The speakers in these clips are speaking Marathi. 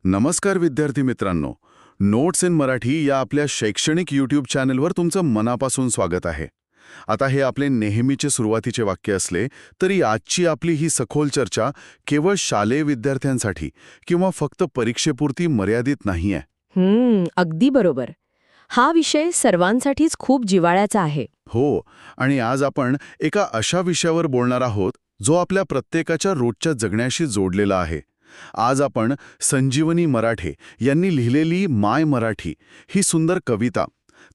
नमस्कार विद्यार्थी मित्रांनो, नोट्स इन मराठी या आपल्या शैक्षणिक यूट्यूब चॅनलवर तुमचं मनापासून स्वागत आहे. आता हे आपले नेहमीचे सुरुवातीचे वाक्य असले तरी आजची आपली ही सखोल चर्चा केवळ शालेय विद्यार्थ्यांसाठी किंवा फक्त परीक्षेपुरती मर्यादित नाहीये. अगदी बरोबर. हा विषय सर्वांसाठीच खूप जिव्हाळ्याचा आहे. हो, आणि आज आपण एका अशा विषयावर बोलणार आहोत जो आपल्या प्रत्येकाच्या रोजच्या जगण्याशी जोडलेला आहे. आज आपण संजीवनी मराठे यांनी लिहिलेली माय मराठी ही सुंदर कविता,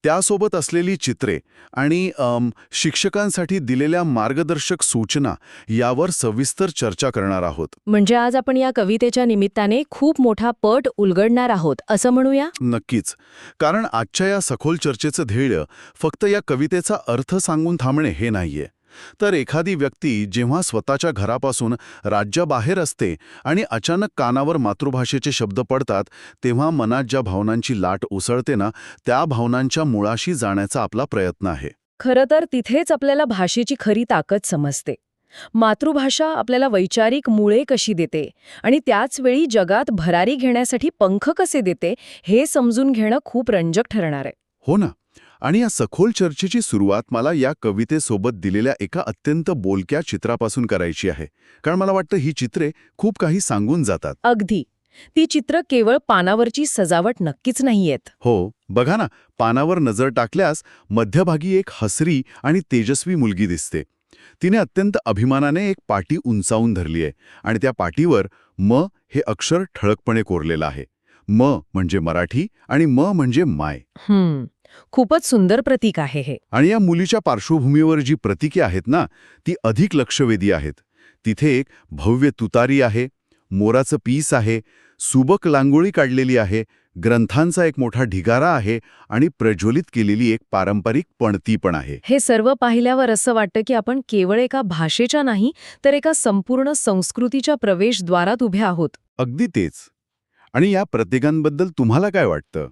त्यासोबत असलेली चित्रे आणि शिक्षकांसाठी दिलेल्या मार्गदर्शक सूचना यावर सविस्तर चर्चा करणार आहोत. म्हणजे आज आपण या कवितेच्या निमित्ताने खूप मोठा पट उलगडणार आहोत असं म्हणूया. नक्कीच, कारण आजच्या या सखोल चर्चेचं ध्येय फक्त या कवितेचा अर्थ सांगून थांबणे हे नाहीये, तर एखादी व्यक्ती जेव्हा स्वतःच्या घरापासून राज्याबाहेर असते आणि अचानक कानावर मातृभाषेचे शब्द पडतात, तेव्हा मनात ज्या भावनांची लाट उसळते ना, त्या भावनांच्या मुळाशी जाण्याचा आपला प्रयत्न आहे. खरं तर तिथेच आपल्याला भाषेची खरी ताकद समजते. मातृभाषा आपल्याला वैचारिक मुळे कशी देते आणि त्याच वेळी जगात भरारी घेण्यासाठी पंख कसे देते हे समजून घेणं खूप रंजक ठरणार आहे. हो ना, आणि या सखोल चर्चेची सुरुवात मला या कवितेसोबत दिलेल्या एका अत्यंत बोलक्या चित्रापासून करायची आहे, कारण मला वाटतं ही चित्रे खूप काही सांगून जातात. अगदी. ती चित्र केवळ पानावरची सजावट नक्कीच नाहीयेत. हो, बघा ना, पानावर नजर टाकल्यास मध्यभागी एक हसरी आणि तेजस्वी मुलगी दिसते. तिने अत्यंत अभिमानाने एक पाटी उंचावून धरली आहे आणि त्या पाटीवर म हे अक्षर ठळकपणे कोरलेलं आहे. म म्हणजे मराठी आणि म म्हणजे माय. खूपच सुंदर प्रतीक आहे हे. आणि या मुलीच्या पार्श्वभूमीवर जी प्रतीके आहेत ना, ती अधिक लक्षवेधी आहेत. तिथे एक भव्य तुतारी आहे, मोराचं पीस आहे, सुबक रांगोळी काढलेली आहे, ग्रंथांचा एक मोठा ढिगारा आहे आणि प्रज्वलित केलेली एक पारंपरिक पणती पण आहे. हे सर्व पाहिल्यावर असं वाटतं की आपण केवळ एका भाषेच्या नाही तर एका संपूर्ण संस्कृतीच्या प्रवेशद्वारात उभे आहोत. अगदी तेच. आणि या प्रतीकांबद्दल तुम्हाला काय वाटतं?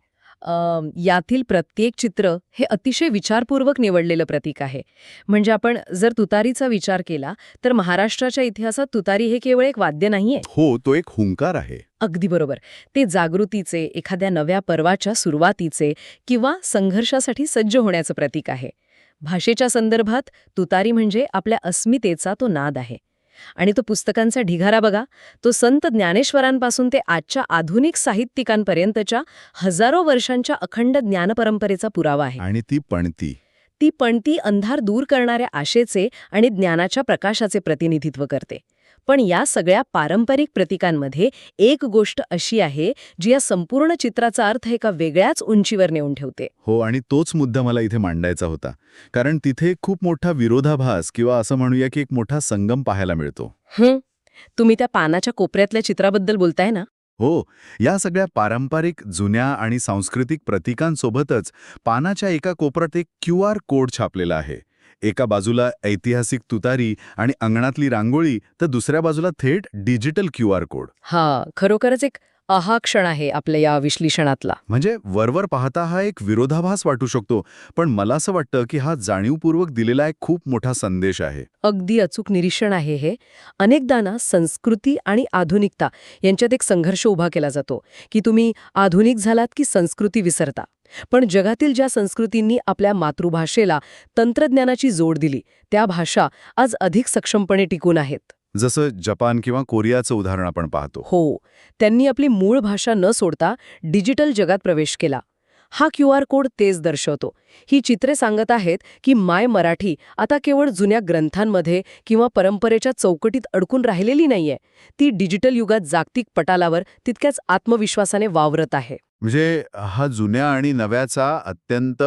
यातील प्रत्येक चित्र हे अतिशय विचारपूर्वक निवडलेलं प्रतीक आहे. म्हणजे आपण जर तुतारीचा विचार केला तर महाराष्ट्राच्या इतिहासात तुतारी हे केवळ एक वाद्य नाहीये. हो, तो एक हुंकार आहे. अगदी बरोबर. ते जागृतीचे, एखाद्या नव्या पर्वाच्या सुरुवातीचे किंवा संघर्षासाठी सज्ज होण्याचं प्रतीक आहे. भाषेच्या संदर्भात तुतारी म्हणजे आपल्या अस्मितेचा तो नाद आहे. आणि तो पुस्तकांचा ढिगारा बघा, तो संत ज्ञानेश्वरांपासून ते आजच्या आधुनिक साहित्यिकांपर्यंतच्या हजारो वर्षांच्या अखंड ज्ञानपरंपरेचा पुरावा आहे. आणि ती पणती अंधार दूर करणाऱ्या आशेचे आणि ज्ञानाच्या प्रकाशाचे प्रतिनिधित्व करते. पण या सगळ्या पारंपरिक प्रतीकांमध्ये एक गोष्ट अशी आहे जी या संपूर्ण चित्राचा अर्थ एका वेगळ्याच उंचीवर नेऊन ठेवते. हो, आणि तोच मुद्दा मला इथे मांडायचा होता, कारण तिथे खूप मोठा विरोधाभास किंवा असं म्हणूया की एक मोठा संगम पाहायला मिळतो. तुम्ही त्या पानाच्या कोपऱ्यातल्या चित्राबद्दल बोलताय ना? हो, या सगळ्या पारंपरिक जुन्या आणि सांस्कृतिक प्रतीकांसोबतच पानाच्या एका कोपऱ्यात एक QR कोड छापलेला आहे. एका बाजूला ऐतिहासिक तुतारी आणि अंगणातली रांगोळी, तर दुसऱ्या बाजूला थेट डिजिटल QR कोड. खरोखरच एक अहा क्षण आहे आपल्या या विश्लेषणातला. म्हणजे वरवर पाहता हा एक विरोधाभास वाटू शकतो, पण मला असं वाटतं की हा जाणीवपूर्वक दिलेला एक खूप मोठा संदेश आहे. अगदी अचूक निरीक्षण आहे हे. अनेकदा ना संस्कृती आणि आधुनिकता यांच्यात एक संघर्ष उभा केला जातो की तुम्ही आधुनिक झालात की संस्कृती विसरता. पण जगातील ज्या संस्कृतींनी आपल्या मातृभाषेला तंत्रज्ञानाची जोड दिली, त्या भाषा आज अधिक सक्षमपणे टिकून आहेत. जसं जपान किंवा कोरियाचं उदाहरण आपण पाहतो. हो, त्यांनी आपली मूळ भाषा न सोडता डिजिटल जगात प्रवेश केला. हा QR कोड तेच दर्शवतो. ही चित्रे सांगत आहेत की माय मराठी आता केवळ जुन्या ग्रंथांमध्ये किंवा परंपरेच्या चौकटीत अडकून राहिलेली नाहीये. ती डिजिटल युगात जागतिक पटालावर तितक्याच आत्मविश्वासाने वावरत आहे. म्हणजे हा जुन्या आणि नव्याचा अत्यंत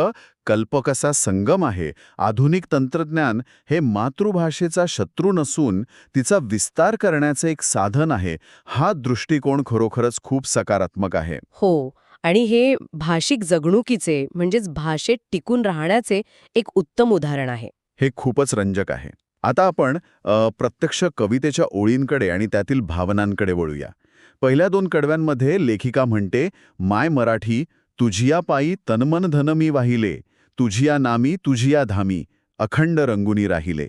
कल्पक असा संगम आहे. आधुनिक तंत्रज्ञान हे मातृभाषेचा शत्रू नसून तिचा विस्तार करण्याचं एक साधन आहे. हा दृष्टिकोन खरोखरच खूप सकारात्मक आहे. हो, आणि हे भाषिक जगणुकीचे म्हणजेच भाषेत टिकून राहण्याचे एक उत्तम उदाहरण आहे. हे खूपच रंजक आहे. आता आपण प्रत्यक्ष कवितेच्या ओळींकडे आणि त्यातील भावनांकडे वळूया. पहिल्या 2 कडव्यांमध्ये लेखिका म्हणते, माय मराठी तुझिया पायी तनमन धन मी वाहिले, तुझिया नामी तुझिया धामी, अखंड रंगुनी राहिले.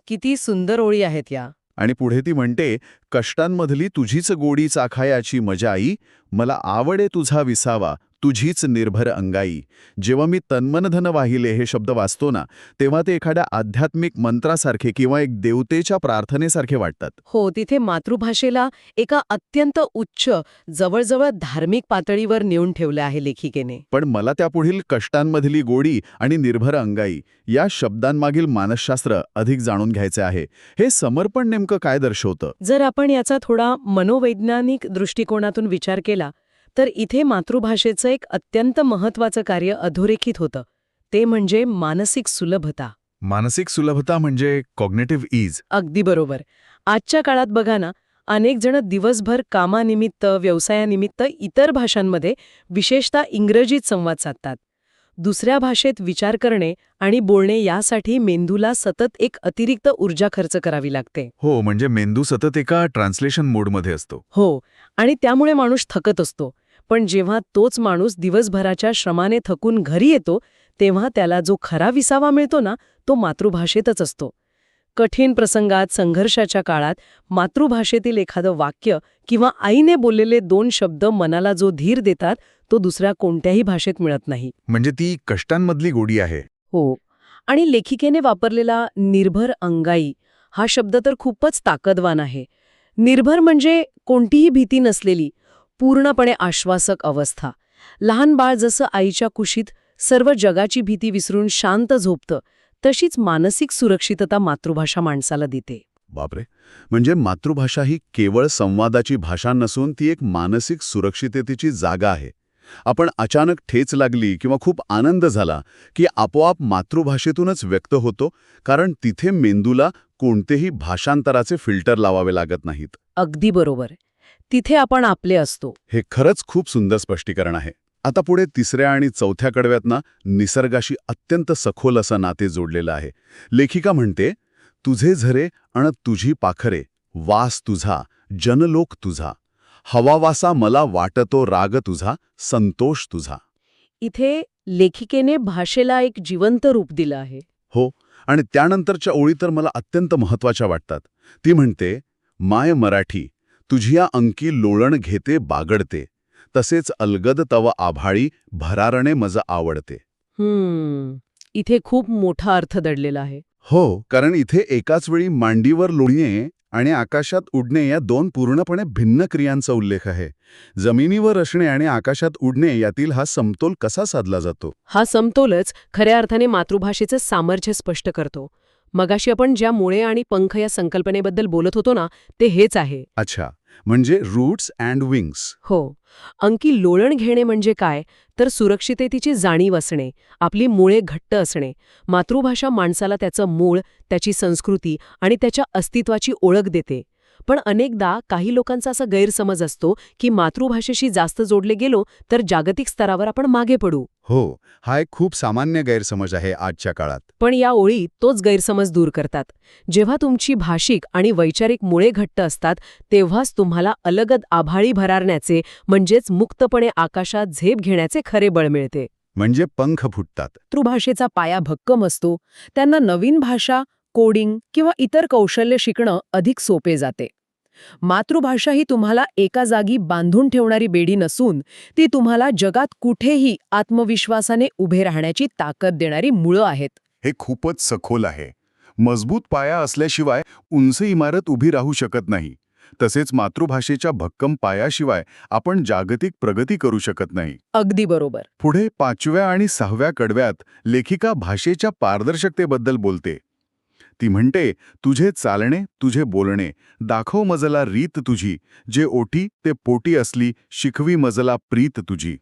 किती सुंदर ओळी आहेत या. आणि पुढे ती म्हणते, कष्टांमधली तुझीच गोडी चाखायाची मजाई, मला आवडे तुझा विसावा, तुझीच निर्भर अंगाई. जेव्हा मी तन्मनधन वाहिले हे शब्द वाचतो ना, तेव्हा ते एखाद्या आध्यात्मिक मंत्रासारखे किंवा एक देवतेच्या प्रार्थनेसारखे वाटतात. हो, तिथे मातृभाषेला एका अत्यंत उच्च, जवळजवळ धार्मिक पातळीवर नेऊन ठेवलं आहे लेखिकेने. पण मला त्यापुढील कष्टांमधली गोडी आणि निर्भर अंगाई या शब्दांमागील मानसशास्त्र अधिक जाणून घ्यायचे आहे. हे समर्पण नेमकं काय दर्शवतं? जर आपण याचा थोडा मनोवैज्ञानिक दृष्टिकोनातून विचार केला, तर इथे मातृभाषेचं एक अत्यंत महत्त्वाचं कार्य अधोरेखित होतं. ते म्हणजे मानसिक सुलभता. मानसिक सुलभता म्हणजे कॉग्नेटिव्ह ईज. अगदी बरोबर. आजच्या काळात बघा ना, अनेक जण दिवसभर कामानिमित्त, व्यवसायानिमित्त इतर भाषांमध्ये, विशेषतः इंग्रजीत संवाद साधतात. दुसऱ्या भाषेत विचार करणे आणि बोलणे यासाठी मेंदूला सतत एक अतिरिक्त ऊर्जा खर्च करावी लागते. हो, म्हणजे मेंदू सतत एका ट्रान्सलेशन मोडमध्ये असतो. हो, आणि त्यामुळे माणूस थकत असतो. पण जेव्हा तोच माणूस दिवसभराच्या श्रमाने थकून घरी येतो, तेव्हा त्याला जो खरा विसावा मिळतो ना, तो मातृभाषेतच असतो. कठीण प्रसंगात, संघर्षाच्या काळात मातृभाषेतील एखादं वाक्य किंवा आईने बोललेले 2 शब्द मनाला जो धीर देतात, तो दुसऱ्या कोणत्याही भाषेत मिळत नाही. म्हणजे ती कष्टांमधली गोडी आहे. हो, आणि लेखिकेने वापरलेला निर्भर अंगाई हा शब्द तर खूपच ताकदवान आहे. निर्भर म्हणजे कोणतीही भीती नसलेली, पूर्णपणे आश्वासक अवस्था. लहान बाळ जसं आईच्या कुशीत सर्व जगाची भीती विसरून शांत झोपतं, तशीच मानसिक सुरक्षितता मातृभाषा माणसाला देते. बापरे, म्हणजे मातृभाषा ही केवळ संवादाची भाषा नसून ती एक मानसिक सुरक्षिततेची जागा आहे. आपण अचानक ठेच लागली किंवा खूप आनंद झाला की आपोआप मातृभाषेतूनच व्यक्त होतो, कारण तिथे मेंदूला कोणतेही भाषांतराचे फिल्टर लावावे लागत नाहीत. अगदी बरोबर. तिथे आपण आपले असतो. हे खरंच खूप सुंदर स्पष्टीकरण आहे. आता पुढे 3ऱ्या आणि 4थ्या कडव्यात ना निसर्गाशी अत्यंत सखोल असं नाते जोडलेलं आहे. लेखिका म्हणते, तुझे झरे अण तुझी पाखरे, वास तुझा, जनलोक तुझा, हवावासा मला वाटतो राग तुझा, संतोष तुझा. इथे लेखिकेने भाषेला एक जिवंत रूप दिलं आहे. हो, आणि त्यानंतरच्या ओळी तर मला अत्यंत महत्वाच्या वाटतात. ती म्हणते, माय मराठी, तुझिया अंकी लोळण घेते बागडते, तसेच अलगद तव आभाळी भरारणे मज आवडते. इथे खूप मोठा अर्थ दडलेला आहे. हो, कारण इथे एकाच वेळी मांडीवर लोळणे आणि आकाशात उडणे या 2 पूर्णपणे भिन्न क्रियांचा उल्लेख आहे. जमिनीवर असणे आणि आकाशात उडणे यातील हा समतोल कसा साधला जातो? हा समतोलच खऱ्या अर्थाने मातृभाषेचं सामर्थ्य स्पष्ट करतो. मगाशी आपण ज्या मुळे आणि पंख या संकल्पनेबद्दल बोलत होतो ना, ते हेच आहे. अच्छा, म्हणजे रूट्स अँड विंग्स. हो. अंकी लोळण घेणे म्हणजे काय, तर सुरक्षिततेची जाणीव असणे, आपली मुळे घट्ट असणे. मातृभाषा माणसाला त्याचं मूळ, त्याची संस्कृती आणि त्याच्या अस्तित्वाची ओळख देते. पण अनेकदा काही लोकांचा असा गैरसमज असतो की मातृभाषेशी जास्त जोडले गेलो तर जागतिक स्तरावर आपण मागे पडू. हो, हा एक खूप सामान्य गैरसमज आहे आजच्या काळात. पण या ओळी तोच गैरसमज दूर करतात. जेव्हा तुमची भाषिक आणि वैचारिक मुळे घट्ट असतात, तेव्हाच तुम्हाला अलगद आभाळी भरारण्याचे, म्हणजेच मुक्तपणे आकाशात झेप घेण्याचे खरे बळ मिळते. म्हणजे पंख फुटतात. मातृभाषेचा पाया भक्कम असतो. त्यांना नवीन भाषा, कोडिंग किंवा इतर कौशल्य शिकणं अधिक सोपे जाते. मातृभाषा ही तुम्हाला एका जागी बांधून ठेवणारी बेडी नसून, ती तुम्हाला जगात कुठेही आत्मविश्वासाने उभे राहण्याची ताकद देणारी मुळं आहेत. हे खूपच सखोल आहे. मजबूत पाया असल्याशिवाय उंच इमारत उभी राहू शकत नाही. तसेच मातृभाषेच्या भक्कम पायाशिवाय आपण जागतिक प्रगती करू शकत नाही. अगदी बरोबर. पुढे 5व्या आणि 6व्या कडव्यात लेखिका भाषेच्या पारदर्शकतेबद्दल बोलते. ती म्हणते, तुझे चालणे, तुझे बोलणे, दाखव मजला रीत तुझी, जे ओटी ते पोटी असली, शिकवी मजला प्रीत तुझी.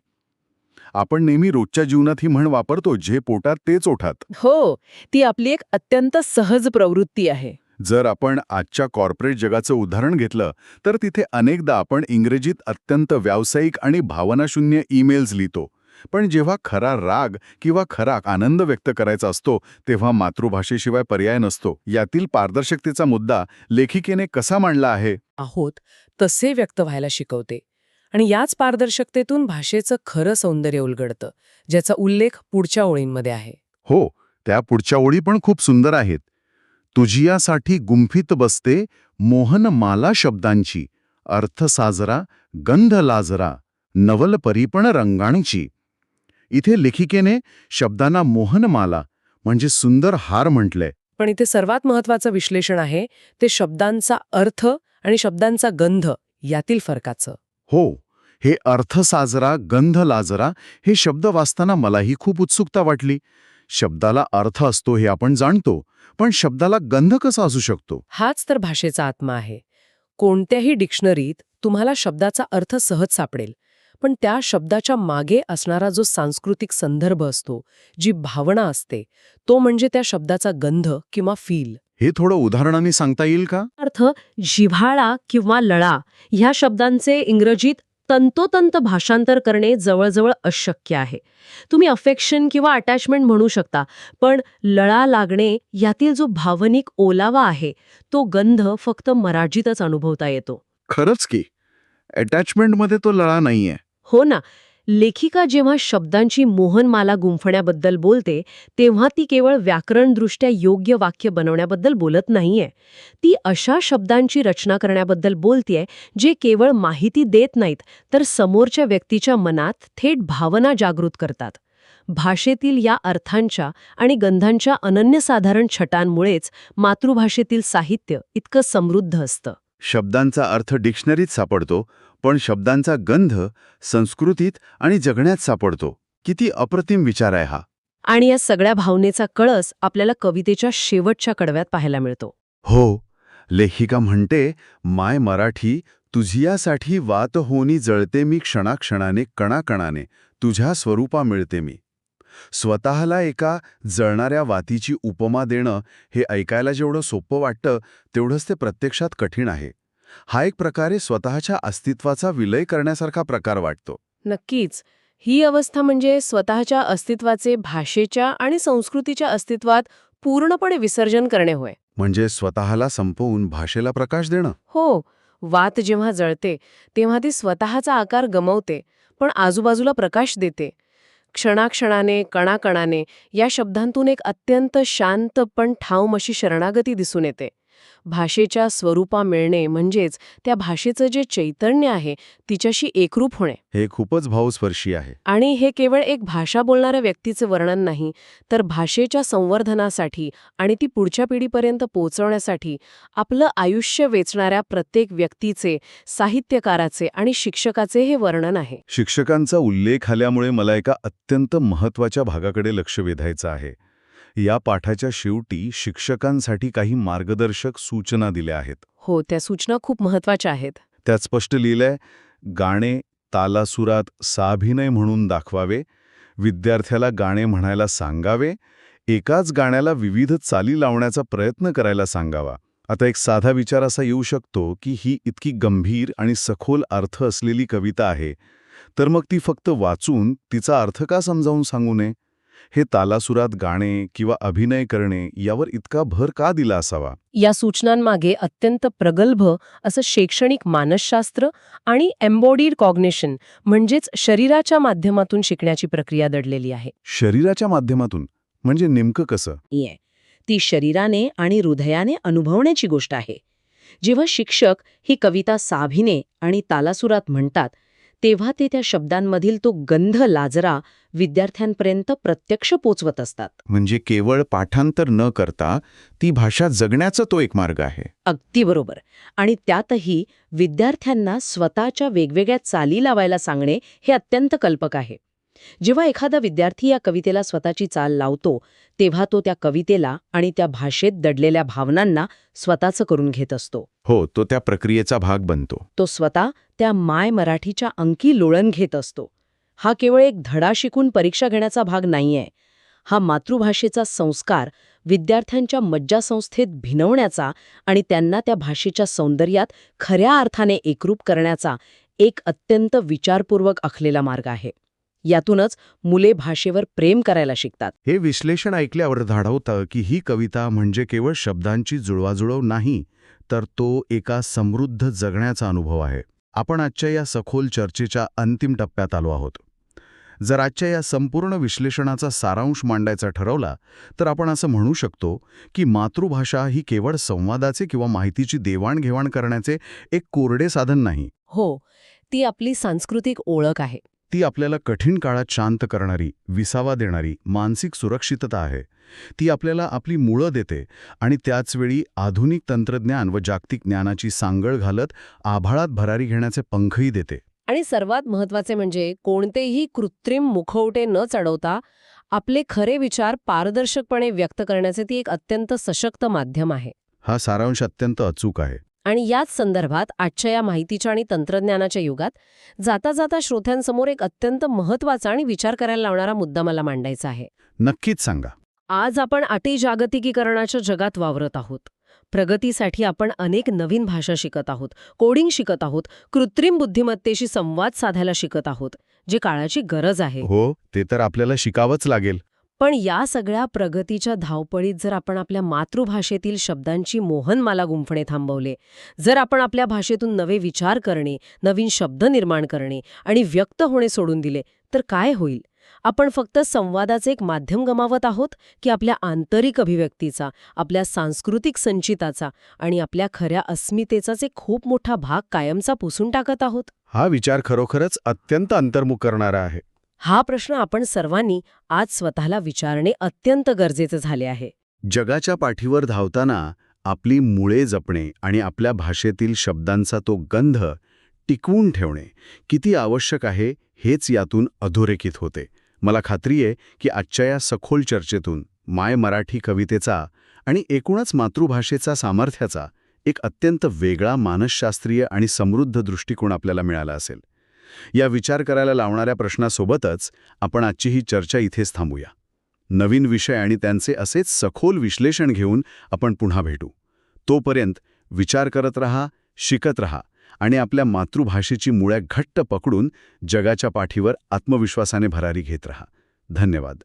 आपण नेहमी रोजच्या जीवनात ही म्हण वापरतो, जे पोटात तेच ओठात. हो, ती आपली एक अत्यंत सहज प्रवृत्ती आहे. जर आपण आजच्या कॉर्पोरेट जगाचं उदाहरण घेतलं तर तिथे अनेकदा आपण इंग्रजीत अत्यंत व्यावसायिक आणि भावनाशून्य ईमेल्स लिहितो. पण जेव्हा खरा राग किंवा खरा आनंद व्यक्त करायचा असतो तेव्हा मातृभाषेशिवाय पर्याय नसतो. यातील पारदर्शकतेचा मुद्दा लेखिकेने कसा मांडला आहे? आहोत तसे व्यक्त व्हायला शिकवते. आणि याच पारदर्शकतेतून भाषेचं खरं सौंदर्य उलगडतं, ज्याचा उल्लेख पुढच्या ओळींमध्ये आहे. हो, त्या पुढच्या ओळी पण खूप सुंदर आहेत. तुझियासाठी गुंफित बसते, मोहनमाला शब्दांची, अर्थ साजरा, गंध लाजरा, नवल परीपण रंगाणीची. इथे लेखिकेने शब्दांना मोहनमाला म्हणजे सुंदर हार म्हटलंय. पण इथे सर्वात महत्वाचं विश्लेषण आहे ते शब्दांचा अर्थ आणि शब्दांचा गंध यातील फरकाचं. हो, हे अर्थ साजरा, गंध लाजरा हे शब्द वाचताना मलाही खूप उत्सुकता वाटली. शब्दाला अर्थ असतो हे आपण जाणतो, पण शब्दाला गंध कसा असू शकतो? हाच तर भाषेचा आत्मा आहे. कोणत्याही डिक्शनरीत तुम्हाला शब्दाचा अर्थ सहज सापडेल, पण त्या शब्दाच्या मागे असणारा जो सांस्कृतिक संदर्भ असतो, जी भावना असते, तो म्हणजे त्या शब्दाचा गंध किंवा फील. हे थोडं उदाहरणाने सांगता येईल का? अर्थ जिव्हाळा किंवा लळा ह्या शब्दांचे इंग्रजीत तंतोतंत भाषांतर करणे जवळजवळ अशक्य आहे. तुम्ही अफेक्शन किंवा अटॅचमेंट म्हणू शकता, पण लळा लागणे यातील जो भावनिक ओलावा आहे तो गंध फक्त मराठीतच अनुभवता येतो. खरंच की अटॅचमेंटमध्ये तो लळा नाहीये. हो ना. लेखिका जेव्हा शब्दांची मोहनमाला गुंफण्याबद्दल बोलते तेव्हा ती केवळ व्याकरणदृष्ट्या योग्य वाक्य बनवण्याबद्दल बोलत नाहीये. ती अशा शब्दांची रचना करण्याबद्दल बोलतेय जे केवळ माहिती देत नाहीत, तर समोरच्या व्यक्तीच्या मनात थेट भावना जागृत करतात. भाषेतील या अर्थांच्या आणि गंधांच्या अनन्यसाधारण छटांमुळेच मातृभाषेतील साहित्य इतकं समृद्ध असतं. शब्दांचा अर्थ डिक्शनरीत सापडतो, पण शब्दांचा गंध संस्कृतीत आणि जगण्यात सापडतो. किती अप्रतिम विचार आहे हा. आणि या सगळ्या भावनेचा कळस आपल्याला कवितेच्या शेवटच्या कडव्यात पाहायला मिळतो. हो, लेखिका म्हणते, माय मराठी तुझियासाठी वात होनी जळते मी क्षणाक्षणाने कणाकणाने तुझ्या स्वरूपा मिळते मी. स्वतःला एका जळणाऱ्या वातीची उपमा देणं हे ऐकायला जेवढं सोपं वाटतं तेवढंच ते प्रत्यक्षात कठीण आहे. हा एक प्रकारे स्वतःच्या अस्तित्वाचा विलय करण्यासारखा प्रकार वाटतो. नक्कीच. ही अवस्था म्हणजे स्वतःच्या अस्तित्वाचे भाषेच्या आणि संस्कृतीच्या अस्तित्वात पूर्णपणे विसर्जन करणे होय. म्हणजे स्वतःला संपवून भाषेला प्रकाश देणं. हो, वात जेव्हा जळते तेव्हा ती स्वतःचा आकार गमावते, पण आजूबाजूला प्रकाश देते. क्षणाक्षणाने, कणाकणाने या शब्दांतून एक अत्यंत शांत पण ठाऊम अशी शरणागती दिसून येते. भाषेच्या स्वरूपा मिळणे म्हणजेच त्या भाषेचं जे चैतन्य आहे तिच्याशी एकरूप होणे. हे खूपच भावस्पर्शी आहे. आणि हे केवळ एक भाषा बोलणाऱ्या व्यक्तीचे वर्णन नाही, तर भाषेच्या संवर्धनासाठी आणि ती पुढच्या पिढीपर्यंत पोहोचवण्यासाठी आपलं आयुष्य वेचणाऱ्या प्रत्येक व्यक्तीचे, साहित्यकाराचे आणि शिक्षकाचे हे वर्णन आहे. शिक्षकांचा उल्लेख आल्यामुळे मला एका अत्यंत महत्त्वाच्या भागाकडे लक्ष वेधायचं आहे. या पाठाच्या शेवटी शिक्षकांसाठी काही मार्गदर्शक सूचना दिल्या आहेत. हो, त्या सूचना खूप महत्वाच्या आहेत. त्यात स्पष्ट लिहिलंय, गाणे तालासुरात साभिनय म्हणून दाखवावे, विद्यार्थ्याला गाणे म्हणायला सांगावे, एकाच गाण्याला विविध चाली लावण्याचा प्रयत्न करायला सांगावा. आता एक साधा विचार असा येऊ शकतो की ही इतकी गंभीर आणि सखोल अर्थ असलेली कविता आहे, तर मग ती फक्त वाचून तिचा अर्थ का समजावून सांगू नये? हे तालासुरात गाणे किंवा अभिनय करणे यावर इतका भर का दिला असावा? या सूचनांमागे अत्यंत प्रगल्भ असं शैक्षणिक मानसशास्त्र आणि एम्बॉडीड कॉग्निशन म्हणजेच शरीराच्या माध्यमातून शिकण्याची प्रक्रिया दडलेली आहे. शरीराच्या माध्यमातून म्हणजे नेमकं कसं? ती शरीराने आणि हृदयाने अनुभवण्याची गोष्ट आहे. जेव्हा शिक्षक ही कविता साभिने आणि तालासुरात म्हणतात तेव्हा ते त्या शब्दांमधील तो गंध लाजरा विद्यार्थ्यांपर्यंत प्रत्यक्ष पोचवत असतात. म्हणजे केवळ पाठांतर न करता ती भाषा जगण्याचा तो एक मार्ग आहे. अगदी बरोबर. आणि त्यातही विद्यार्थ्यांना स्वतःच्या वेगवेगळ्या चाली लावायला सांगणे हे अत्यंत कल्पक आहे. जेव्हा एखादा विद्यार्थी या कवितेला स्वतःची चाल लावतो तेव्हा तो त्या कवितेला आणि त्या भाषेत दडलेल्या भावनांना स्वतःचं करून घेत असतो. हो, तो त्या प्रक्रियेचा भाग बनतो. तो स्वतः त्या माय मराठीच्या अंकी लोळण घेत असतो. हा केवळ एक धडा शिकून परीक्षा घेण्याचा भाग नाहीये. हा मातृभाषेचा संस्कार विद्यार्थ्यांच्या मज्जासंस्थेत भिनवण्याचा आणि त्यांना त्या भाषेच्या सौंदर्यात खऱ्या अर्थाने एकरूप करण्याचा एक अत्यंत विचारपूर्वक आखलेला मार्ग आहे. यातूनच मुले भाषेवर प्रेम करायला शिकतात. हे विश्लेषण ऐकल्यावर धाडवतं की ही कविता म्हणजे केवळ शब्दांची जुळवाजुळव नाही, तर तो एका समृद्ध जगण्याचा अनुभव आहे. आपण आजच्या या सखोल चर्चेच्या अंतिम टप्प्यात आलो आहोत. जर आजच्या या संपूर्ण विश्लेषणाचा सारांश मांडायचा ठरवला तर आपण असं म्हणू शकतो की मातृभाषा ही केवळ संवादाचे किंवा माहितीची देवाणघेवाण करण्याचे एक कोरडे साधन नाही. हो, ती आपली सांस्कृतिक ओळख आहे. ती आपल्याला कठीण काळात शांत करणारी, विसावा देणारी मानसिक सुरक्षितता आहे. ती आपल्याला आपली मुळं देते आणि त्याचवेळी आधुनिक तंत्रज्ञान व जागतिक ज्ञानाची सांगड घालत आभाळात भरारी घेण्याचे पंखही देते. आणि सर्वात महत्त्वाचे म्हणजे कोणतेही कृत्रिम मुखवटे न चढवता आपले खरे विचार पारदर्शकपणे व्यक्त करण्याचे ती एक अत्यंत सशक्त माध्यम आहे. हा सारांश अत्यंत अचूक आहे. आणि याच संदर्भात आजच्या या माहितीच्या आणि तंत्रज्ञानाच्या युगात जाता जाता श्रोत्यांसमोर एक अत्यंत महत्त्वाचा आणि विचार करायला लावणारा मुद्दा मला मांडायचा आहे. नक्कीच सांगा. आज आपण अतिजागतिकीकरणाच्या जगात वावरत आहोत. प्रगतीसाठी आपण अनेक नवीन भाषा शिकत आहोत, कोडिंग शिकत आहोत, कृत्रिम बुद्धिमत्तेशी संवाद साधायला शिकत आहोत, जी काळाची गरज आहे. हो, ते तर आपल्याला शिकावंच लागेल. पण या सगळ्या प्रगतीच्या धावपळीत जर आपण आपल्या मातृभाषेतील शब्दांची मोहनमाला गुंफणे थांबवले, जर आपण आपल्या भाषेतून नवे विचार करणे, नवीन शब्द निर्माण करणे आणि व्यक्त होणे सोडून दिले, तर काय होईल? आपण फक्त संवादाचे एक माध्यम गमावत आहोत की आपल्या आंतरिक अभिव्यक्तीचा, आपल्या सांस्कृतिक संचिताचा आणि आपल्या खऱ्या अस्मितेचाच एक खूप मोठा भाग कायमचा पुसून टाकत आहोत? हा विचार खरोखरच अत्यंत अंतर्मुख करणारा आहे. हा प्रश्न आपण सर्वांनी आज स्वतःला विचारणे अत्यंत गरजेचे झाले आहे. जगाच्या पाठीवर धावताना आपली मुळे जपणे आणि आपल्या भाषेतील शब्दांचा तो गंध टिकवून ठेवणे किती आवश्यक आहे हेच यातून अधोरेखित होते. मला खात्री आहे की आजच्या या सखोल चर्चेतून माय मराठी कवितेचा आणि एकूणच मातृभाषेचा सामर्थ्याचा एक अत्यंत वेगळा मानसशास्त्रीय आणि समृद्ध दृष्टिकोन आपल्याला मिळाला असेल. या विचार करायला लावणाऱ्या प्रश्नासोबतच आपण आजची ही चर्चा इथेच थांबूया. नवीन विषय आणि त्यांचे असेच सखोल विश्लेषण घेऊन आपण पुन्हा भेटू. तोपर्यंत विचार करत रहा, शिकत रहा आणि आपल्या मातृभाषेची मुळ्या घट्ट पकडून जगाच्या पाठीवर आत्मविश्वासाने भरारी घेत रहा. धन्यवाद.